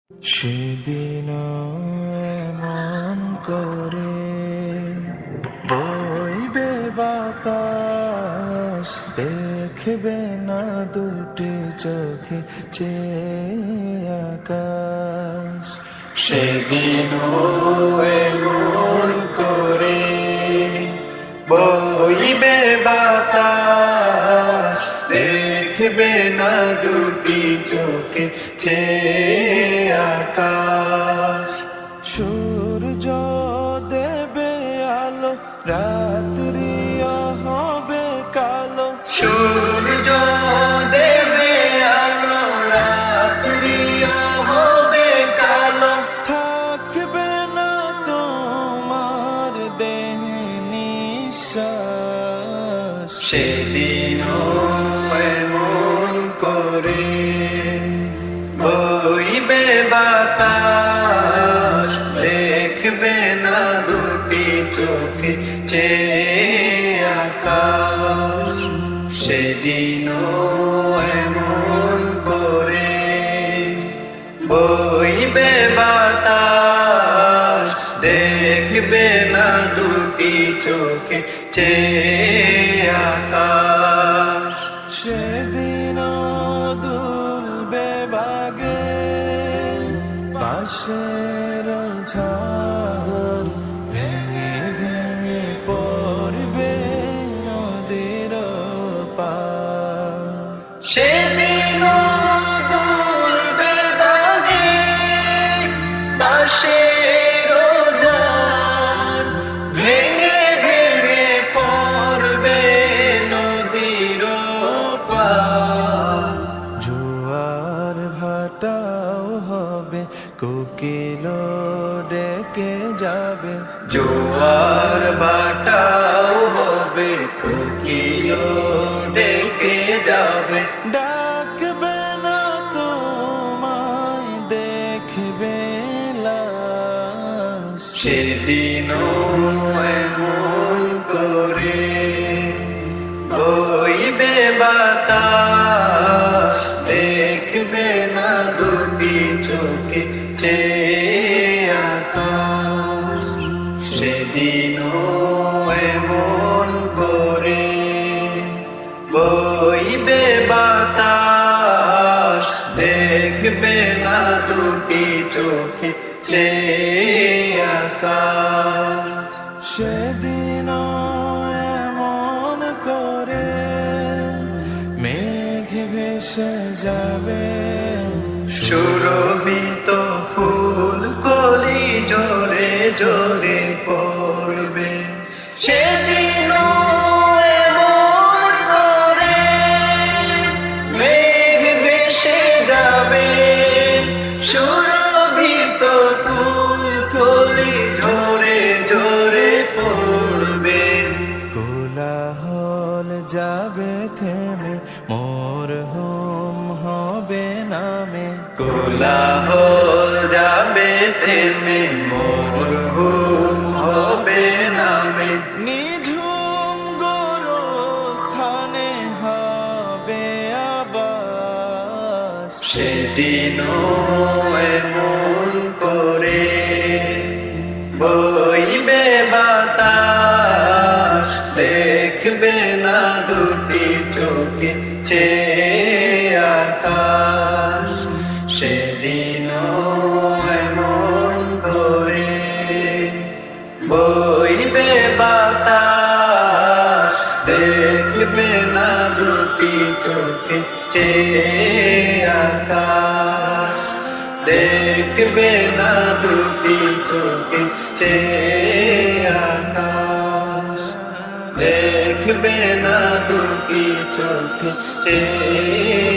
সেদিন এমন করে বইবে বাতাস, দেখবে না দুটি চোখে চেয়ে আকাশ। সেদিন এমন করে বইবে বাতাস, দেখবে না দুটি চোখে চেয়ে আকাশ। সূর্য দেবে আলো, রাত্রিও হবে কালো। সূর্য দেবে আলো, রাত্রিও হবে কালো। থাকবে না তোমার দেহে নিঃশ্বাস। সেদিন এমন করে বইবে বাতাস, দেখবে না দুটি চোখে চেয়ে আকাশ। সেদিন এমন করে বইবে বাতাস, দেখবে না দুটি চোখে চেয়ে আকাশ। সেদিন দুলবে বাগে বাঁশের ঝাড়, ভেঙে ভেঙে পড়বে নদীর পার। সেদিন দুলবে বাগে বাঁশের ঝাড়, ভেঙে ভেঙে পড়বে নদীর পার। জোয়ার ভাটাও হবে, কোকিল ডেকে যাবে। জোয়ার ভাটাও হবে, কোকিল ডেকে যাবে। ডাকবে না তোমায়, দেখবে লাশ। সেদিন এমন করে বইবে বাতাস, দেখবে না দুটি চোখে চেয়ে আকাশ। সেদিন এমন করে বইবে বাতাস, দেখবে না দুটি চোখে চেয়ে আকাশ। সেদিন এমন করে মেঘ ভেসে যাবে, সুরভিত ফুল কলি জোরে জোরে পড়বে। সেদিন এমন করে মেঘ ভেসে যাবে, সুরভিত ফুল কলি জোরে জোরে পড়বে। কোলাহল যাবে থেমে, মোর হুম হবে নামে। কোলাহল যাবে থেমে, মোর হুম হবে নামে। নিঝুম গোরস্থানে হবে আবাস। সেদিন এমন করে বইবে বাতাস, দেখবে না দুটি চোখে চেয়ে আকাশ। সেদিন এমন করে বইবে বাতাস, দেখবে না দুটি চোখে চেয়ে আকাশ। দেখবে না দুটি চোখে চেয়ে আকাশ। দেখবে না দুটি চোখে চেয়ে